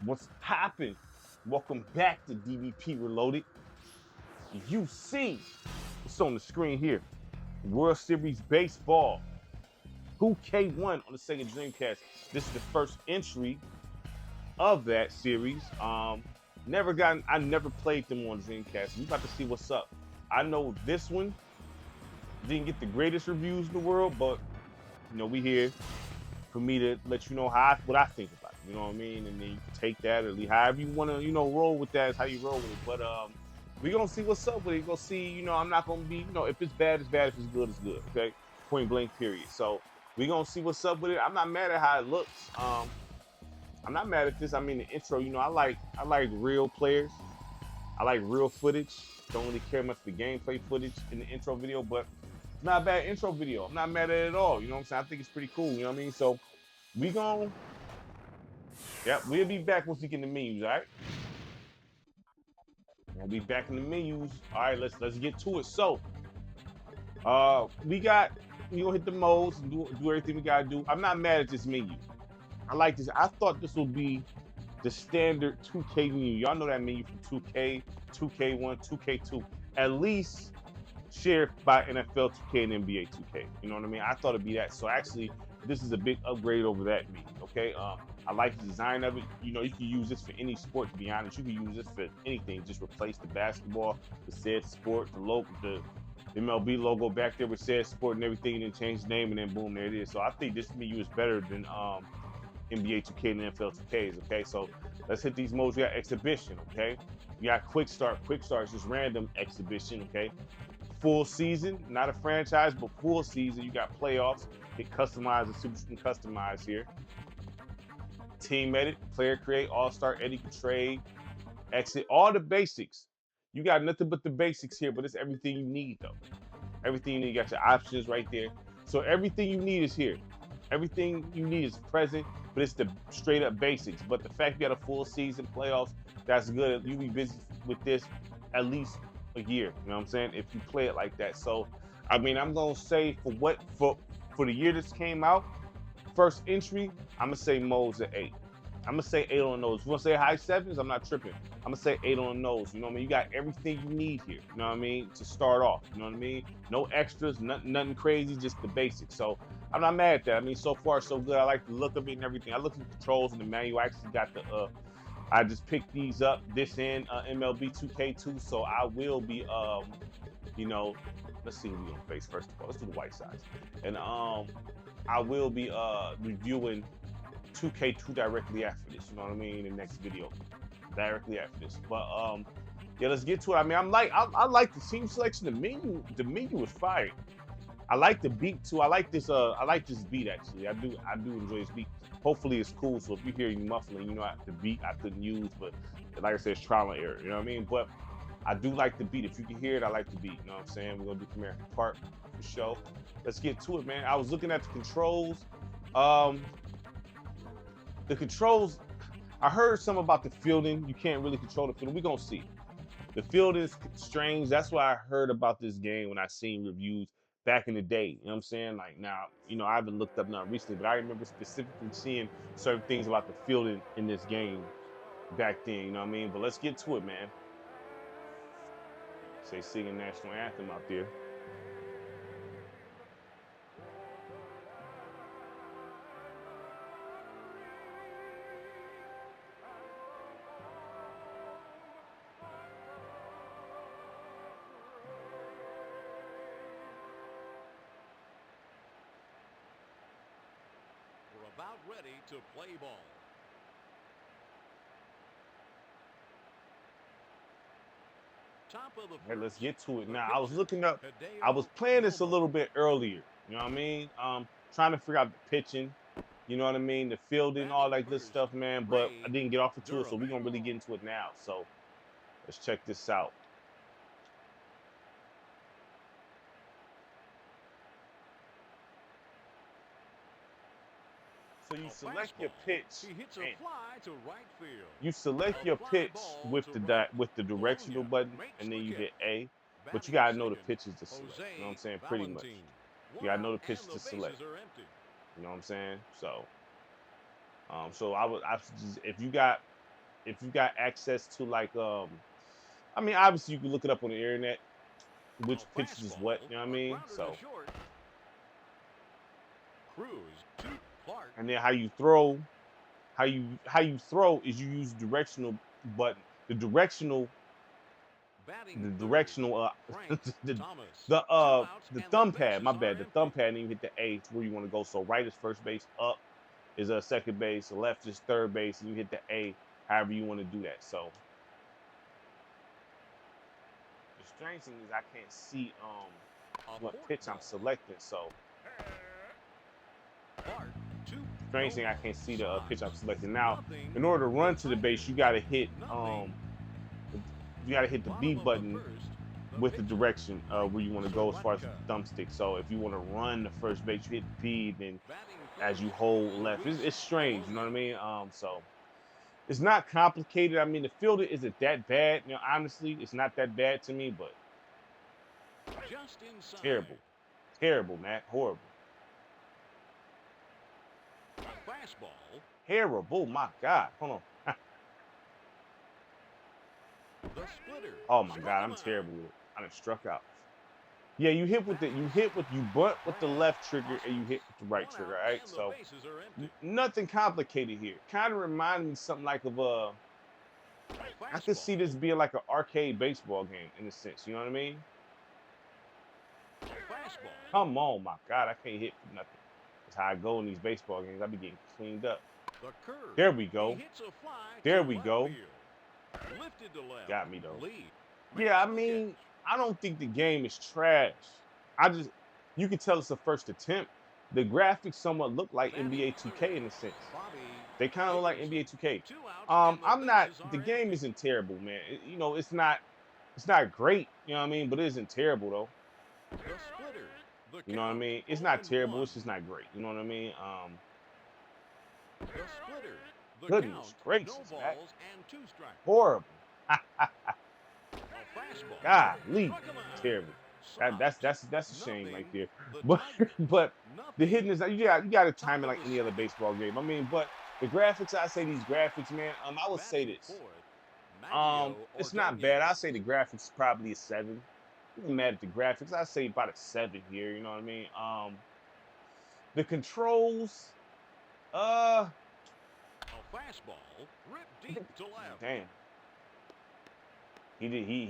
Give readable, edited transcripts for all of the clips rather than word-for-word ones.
What's happened? Welcome back to DBP Reloaded. You see what's on the screen here. World Series Baseball. Who K1 on the Sega Dreamcast. This is the first entry of that series. I never played them on Dreamcast. We about to see what's up. I know this one didn't get the greatest reviews in the world, but we here for me to let you know what I think about it. You know what I mean? And then you can take that, or at least however you want to, roll with that is how you roll with it. But we gonna see what's up with it. Gonna see, I'm not gonna be, if it's bad, it's bad. If it's good, it's good. Okay, point blank, period. So we gonna see what's up with it. I'm not mad at how it looks. I'm not mad at this. I mean, the intro, I like real players. I like real footage. Don't really care much for the gameplay footage in the intro video, but it's not a bad intro video. I'm not mad at it at all. You know what I'm saying? I think it's pretty cool. You know what I mean? So we'll be back once we get in the menus, all right? We'll be back in the menus. All right, let's get to it. So, we gonna hit the modes and do everything we gotta do. I'm not mad at this menu. I like this. I thought this would be the standard 2K menu. Y'all know that menu from 2K, 2K1, 2K2. At least shared by NFL 2K and NBA 2K. You know what I mean? I thought it'd be that. So actually, this is a big upgrade over that menu. Okay. I like the design of it. You can use this for any sport. To be honest, you can use this for anything. Just replace the basketball, the said sport, the MLB logo back there with said sport and everything, and then change the name, and then boom, there it is. So I think this menu is better than NBA 2K and NFL 2Ks. Okay, so let's hit these modes. We got exhibition. Okay, we got quick start. Quick start is just random exhibition. Okay, full season, not a franchise, but full season. You got playoffs. Hit customize and super you can customize here. Team edit, player create, all-star, edit, can trade, exit, all the basics. You got nothing but the basics here, but it's everything you need though. Everything you need, you got your options right there. So everything you need is here. Everything you need is present, but it's the straight up basics. But the fact you got a full season playoffs, that's good. You'll be busy with this at least a year. You know what I'm saying? If you play it like that. So, I mean, I'm gonna say for the year this came out, first entry, I'm gonna say modes at 8. I'm gonna say 8 on those. If you wanna say high 7s, I'm not tripping. I'm gonna say 8 on those. You know what I mean? You got everything you need here. You know what I mean? To start off. You know what I mean? No extras, nothing crazy, just the basics. So I'm not mad at that. I mean, so far so good. I like the look of it and everything. I looked at the controls and the manual. I actually got I just picked these up this in MLB 2K2. So I will be let's see who we're gonna face first of all. Let's do the white sides. And I will be reviewing 2K2 directly after this, you know what I mean, in the next video. Directly after this. But yeah, let's get to it. I mean, I like the team selection. The menu is fire. I like the beat too. I like this beat actually. I do enjoy this beat. Hopefully it's cool. So if you hear me muffling, the beat I couldn't use, but like I said, it's trial and error, you know what I mean? But I do like the beat. If you can hear it, I like the beat. You know what I'm saying? We're gonna do American Park for show. Let's get to it, man. I was looking at the controls. The controls, I heard some about the fielding. You can't really control the fielding. We're gonna see. The field is strange. That's why I heard about this game when I seen reviews back in the day. You know what I'm saying? Like now, I haven't looked up now recently, but I remember specifically seeing certain things about the fielding in this game back then. You know what I mean? But let's get to it, man. Say singing national anthem out there. We're about ready to play ball. Top of the Hey, let's first. get to it The now. I was pitcher, looking up. I was Hideo playing this a Nomo. little bit earlier. You know what I mean? Trying to figure out the pitching. You know what I mean? The fielding, all Batting that good first, stuff, man. But I Ray didn't get off into it, so Durham. we're gonna really get into it now. So let's check this out. So you A select your fastball. pitch. He hits a And fly to right field. you select A your fly pitch ball with to the right. with the directional Bologna button, makes and then the you hit catch. A. But you Batting gotta know the second, pitches to select. Jose You know what I'm saying? Pretty much. Valentin. You One gotta know out the pitch and to the select. bases are empty. You know what I'm saying? So, so I was just if you got if you got access to like I mean, obviously you can look it up on the internet, A which pitches is what, fastball, you know what I a mean? grounder So, to short. Cruz to Clark. and then how you throw is you use directional button. The directional the Batting third. directional Frank the Thomas. the Two uh outs the and the thumb pad, bases my are bad. The thumb empty. pad and you hit the A to where you want to go. So right is first base, up is second base, left is third base, and you hit the A however you want to do that. So the strange thing is I can't see A what fork pitch I'm ball. selecting. So Clark to strange no thing I ball. can't see the pitch I'm Sox. selecting. Now, Nothing. in order to The run to the base, Tigers. Nothing. you gotta hit the B Bottom of the button first. The with the pitcher. direction Mike where you want to go as far as the Soroka. thumbstick. So if you want to run the first base, you hit B, then Batting as first. you hold left, Luis it's strange, you know what I Robert. mean? So it's not complicated. I mean, the fielder isn't that bad. You know, honestly, it's not that bad to me, but Just inside. terrible, terrible, Matt, horrible, A fastball. terrible. My God, hold on. The splitter. Oh my Struck God, him I'm terrible out. with it. I done struck out. Yeah, you bunt with the left trigger and you hit with the right One trigger. out All right, and the so bases are empty. nothing complicated here. Kind of reminded me something like of A I could see this fastball. being like an arcade baseball game in a sense. You know what I mean? A fastball. Come on, my God, I can't hit for nothing. That's how I go in these baseball games. I be getting cleaned up. The curve. There we He go. hits a fly There to we left go. field. Lifted to left. Got me though. Lee Yeah, I makes the mean, catch. I don't think the game is trash. You can tell it's a first attempt. The graphics somewhat look like Batting NBA third. 2K in a sense. Bobby They kind of look like Dickerson. NBA 2K. Two outs and the I'm not. bases The are game empty. isn't terrible, man. You know, it's not great. You know what I mean? But it isn't terrible though. The splitter. The You know what I count. mean? It's not terrible. 0-1. It's just not great. You know what I mean? The splitter. The Goodness count. No gracious, Matt. balls and two strikes. Horrible. A fastball. Golly, Struck him out. terrible. Sox. That's a shame right Nothing. there. The But Tigers. but the Nothing. hitting is you got to Top time it of like the any other second. baseball game. I mean, but the graphics, I say these graphics, man. I would say Batting this. fourth. Maggio It's not bad. I say the graphics probably a 7. I'm mad at the graphics. I say about a 7 here. You know what I mean? The controls, uh, A fastball. Ripped deep to left. damn. He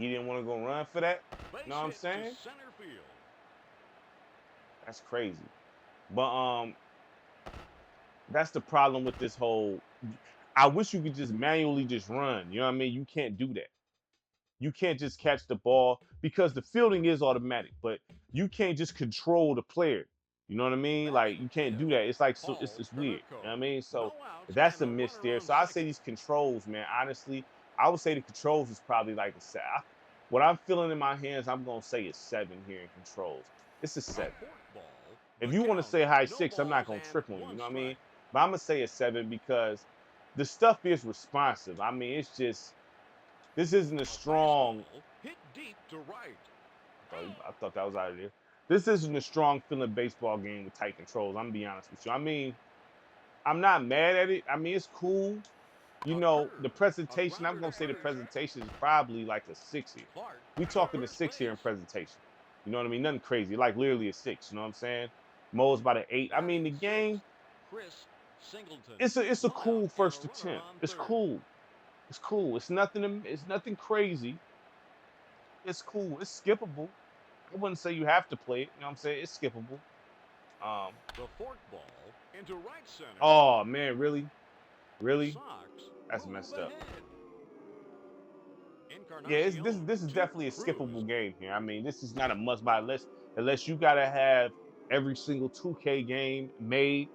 didn't want to go run for that. Base You know what I'm hit saying? to center field. That's crazy. But that's the problem with this whole. I wish you could just manually just run. You know what I mean? You can't do that. You can't just catch the ball because the fielding is automatic, but you can't just control the player. You know what I mean? Like Batting you can't do fifth. that. It's like so Paul it's weird. Konerko. You know what I mean? No So outs that's and a a miss runner there. on So I say second. these controls, man. Honestly, I would say the controls is probably like a set. What I'm feeling in my hands, I'm gonna say it's 7 here in controls. It's a A 7. fork ball. If The you want to count. say high No 6, I'm not balls gonna and trip on you. You one know what I mean? strike. But I'm gonna say a 7 because the stuff is responsive. I mean, it's just this isn't a A fastball. strong. Hit deep to right. I thought that was out of there. This isn't a strong feeling baseball game with tight controls. I'm gonna be honest with you. I mean, I'm not mad at it. I mean, it's cool. You A know, the curve. A presentation, I'm grounder gonna to say the first. presentation is probably like a 6 here. Clark We to talking a first 6 here in base. presentation. You know what I mean? Nothing crazy. Like literally a 6. You know what I'm saying? Mo's about an 8. I mean, the Batting game, sixth. Chris Singleton. it's a One out cool and a first runner attempt. on It's third. cool. It's cool. It's nothing crazy. It's cool. It's skippable. I wouldn't say you have to play it. You know what I'm saying? It's skippable. Um, The fork ball into right center. oh man, really? Really? Sox That's move messed up. ahead. Yeah, Encarnacion this is to definitely a Cruz. skippable game here. I mean, this is not a must buy unless you gotta have every single 2K game made.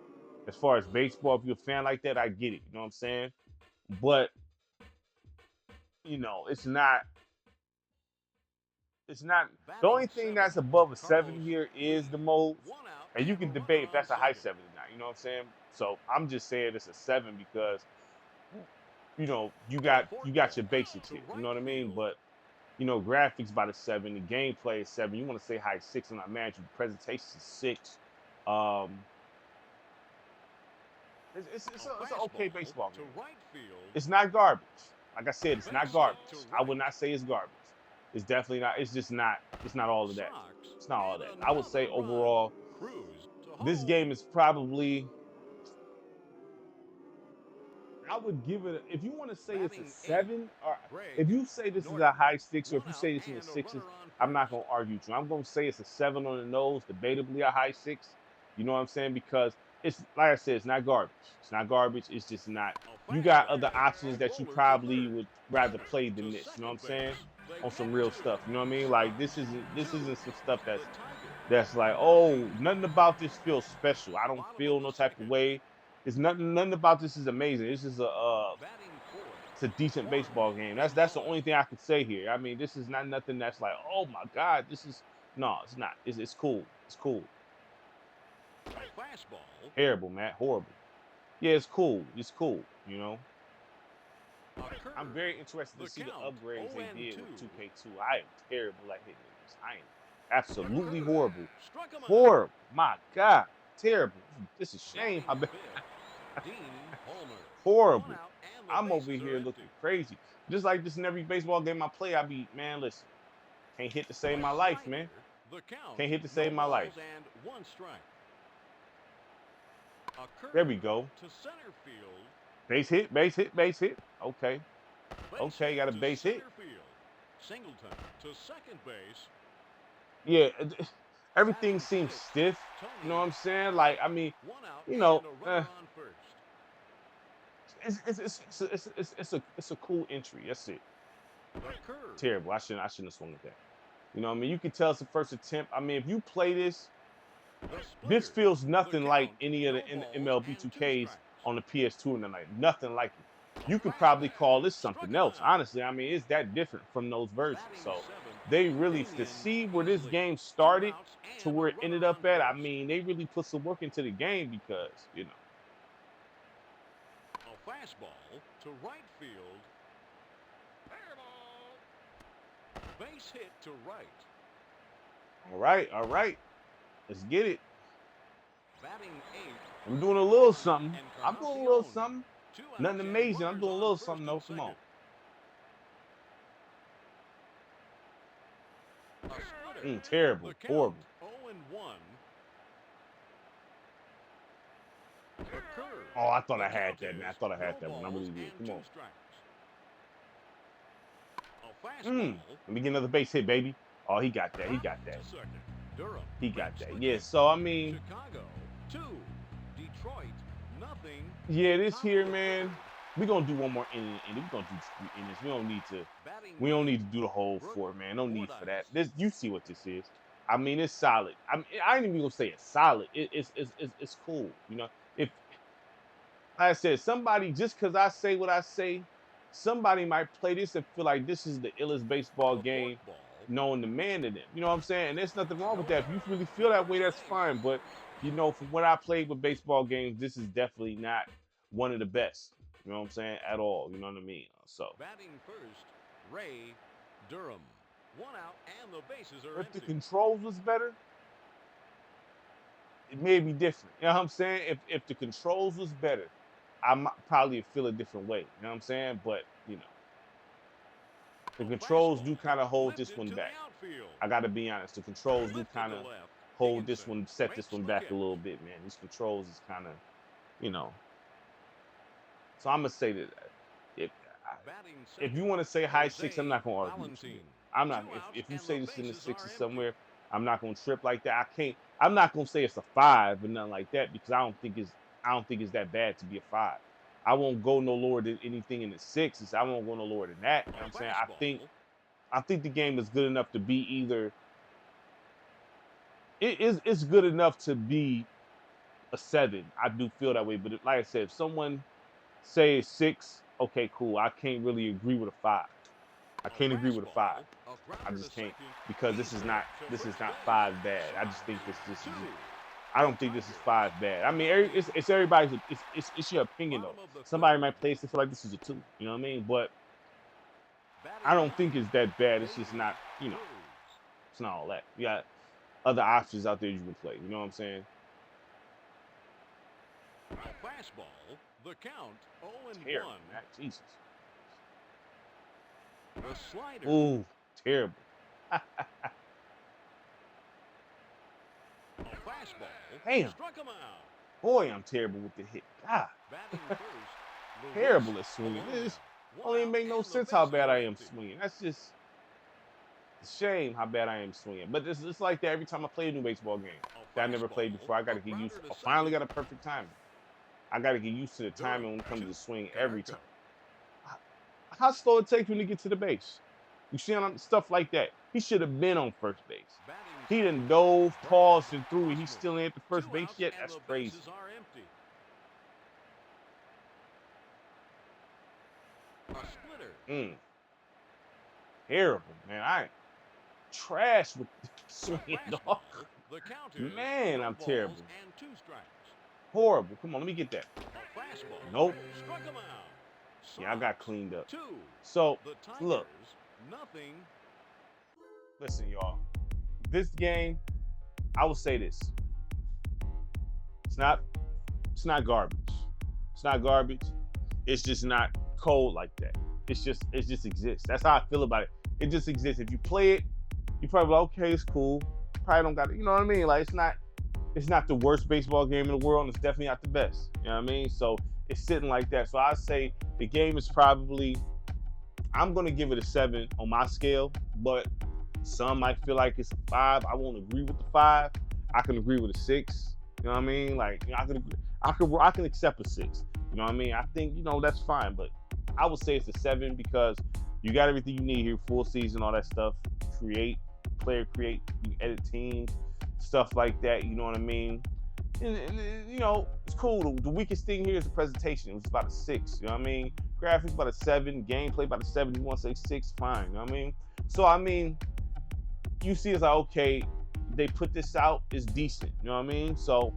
As far as baseball, if you're a fan like that, I get it. You know what I'm saying? But you know, it's not the Batting only thing seventh. that's above a 7 Carlos here is Lee. the modes. One out And you and a can runner debate if on that's a high second. 7 or not. You know what I'm saying? So I'm just saying it's a 7 because you know The fork you ball got your basics to here. You right know what I mean? field. But you know, graphics by the 7, the gameplay is 7. You want to say high 6, I'm not mad at you. The presentation is 6. Um, It's an okay baseball to game. right field. It's not garbage. Like I said, it's not Base garbage. hit to I would right. not say it's garbage. It's definitely not. It's just not. It's not all of that. Sox It's not all and that. I would say another run. overall, Cruise to this home. game is probably. I would give it. If you want to say it's a Batting eighth, 7, or Greg if you say this is a Norton. high 6, or if One you out say this is a and a sixes, runner on I'm not first. gonna argue with you. I'm gonna say it's a 7 on the nose, debatably a high 6. You know what I'm saying? Because it's like I said, it's not garbage. It's not garbage. It's just not. A You got fastball. other options A that you roller to probably third. would rather Runner play than to this. You know what I'm second saying? base. They On some get real two. stuff. You know what I mean? Like this isn't some stuff The that's Tigers. like, oh, Nothing. nothing about this feels special. I don't Bottom of feel the no type of second. way. It's nothing about this is amazing. It's just Batting fourth. it's a decent One baseball game. and That's the one. only thing I could say here. I mean, this is not nothing that's like, oh my God, this is no, it's not. It's cool. It's cool. A fastball. Terrible, Matt. Horrible. Yeah, it's cool. It's cool. You know, A curve. I'm very interested to The see the count. upgrades they did 0-2. with 2K2. I am terrible at hitting this. I am absolutely horrible. Struck him out. Horrible. My God, terrible. This is shame. I Batting bet. fifth, Dean Palmer. Horrible. One out and the I'm over bases here are looking empty. crazy. Just like this in every baseball game I play, I be, man, listen, can't hit to save my life, man. The count. Can't hit to No save my life. balls and one strike. A curve There we go. to center field. Base hit, base hit, base hit. Okay. Base Okay, got a to base hit. center field. Singleton to second base. Yeah, everything seems stiff. You know what I'm saying? Like, I mean, One out you know, and a runner on first. it's a cool entry. That's it. The curve. Terrible. I shouldn't have swung at that. You know what I mean? You can tell it's the first attempt. I mean, if you play this, The this splitter. feels nothing The like count, any of the no balls MLB and two 2Ks strikes. on the PS2 and the night. Nothing like it. You could probably call this something else. Honestly, I mean, it's that different from those versions. So they really, to see where this game started to where it ended up at, I mean, they really put some work into the game because, you know. A fastball to right field. Fair ball. Base hit to right. All right. Let's get it. Batting eighth. I'm doing a little something. And I'm doing a little Encarnacion. something. Two outs Nothing and amazing. I'm runners doing a on little first something and though. Come on. second. A splitter. Terrible. The count, Horrible. 0-1. The curve. Oh, I thought The I had count that, man. I is thought I had no that one. I balls really did. and Come two on. strikes. A fastball. Let me get another base hit, baby. Oh, he got that. He got that. To second. Durham. He got makes that. the Yeah, catch. so I mean, Chicago 2. Detroit nothing. yeah, this here, man. We're gonna do one more inning. We're gonna do 3 innings. We don't need to. Batting We don't need to do the whole 4, man. No need for that. This, you see what this is. I mean, it's solid. I ain't even gonna say it's solid. It's cool. You know, if like I said, somebody, just because I say what I say, somebody might play this and feel like this is the illest baseball the game fourth ball. known to man to them. You know what I'm saying? And there's nothing wrong with that. If you really feel that way, that's fine. But you know, from what I played with baseball games, this is definitely not one of the best. You know what I'm saying? At all. You know what I mean? So Batting first, Ray Durham. One out and the bases are if the empty. controls was better, it may be different. You know what I'm saying? If the controls was better, I might probably feel a different way. You know what I'm saying? But you know, the controls do kind of hold this one back. I got to be honest. The controls do kind of hold this one, set this one back a little bit, man. These controls is kind of, you know. So I'm gonna say that if you want to say high 6, I'm not gonna argue with you. I'm not. If you say this in the 6s somewhere, I'm not gonna trip like that. I can't. I'm not gonna say it's a 5 or nothing like that because I don't think it's that bad to be a 5. I won't go no lower than anything in the 6s. I won't go no lower than that. You know what I'm saying? I think the game is good enough to be either. It's good enough to be a 7. I do feel that way, but like I said, if someone say 6, okay, cool. I can't really agree with a 5. I can't agree with a 5. I just can't, because this is not 5 bad. I just think this is. I don't think this is 5 bad. I mean, it's everybody's. It's your opinion though. Somebody might play this and feel like this is a 2. You know what I mean? But I don't think it's that bad. It's just not. You know, it's not all that. You got other options out there you can play. You know what I'm saying? fastball. The count 0-1. Terrible, man. Jesus. The slider. Ooh, terrible. A fastball. Damn. Struck him out. Boy, I'm terrible with the hit. God, Batting first. terrible at swinging. It don't even make no sense how bad I am swinging. That's just a shame how bad I am swinging. But it's like that every time I play a new baseball game that I never played before. I got to get used to. I finally got a perfect timing. I got to get used to the timing when it comes to the swing every time. How slow it takes when you get to the base. You see stuff like that. He should have been on first base. He done dove, paused, and threw, and he's still ain't at the first base yet. That's crazy. Terrible, man. I trash with swinging, dog. Man, I'm terrible. Horrible. Come on, let me get that. Nope. Yeah, I got cleaned up. So, look. Listen, y'all. This game, I will say this. It's not garbage. It's not garbage. It's just not cold like that. It just exists. That's how I feel about it. It just exists. If you play it, you probably like, okay, it's cool. Probably don't got it. You know what I mean? Like it's not the worst baseball game in the world, and it's definitely not the best. You know what I mean? So it's sitting like that. So I say the game is probably, I'm gonna give it a 7 on my scale, but some might feel like it's a 5. I won't agree with the 5. I can agree with a 6. You know what I mean? Like, you know, I can accept a 6. You know what I mean? I think, you know, that's fine, but I would say it's a 7 because you got everything you need here, full season, all that stuff. You can edit teams, stuff like that. You know what I mean? And you know, it's cool. The weakest thing here is the presentation. It was about a 6. You know what I mean? Graphics about a 7. Gameplay about a 7. You want to say 6? Fine. You know what I mean? So I mean, you see, it's like, okay, they put this out. It's decent. You know what I mean? So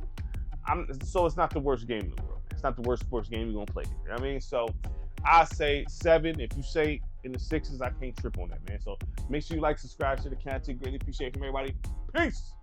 it's not the worst game in the world. It's not the worst sports game you're gonna play. You know what I mean? So I say 7. If you say in the 6s, I can't trip on that, man. So make sure you like, subscribe to the content. Greatly appreciate it from everybody. Peace.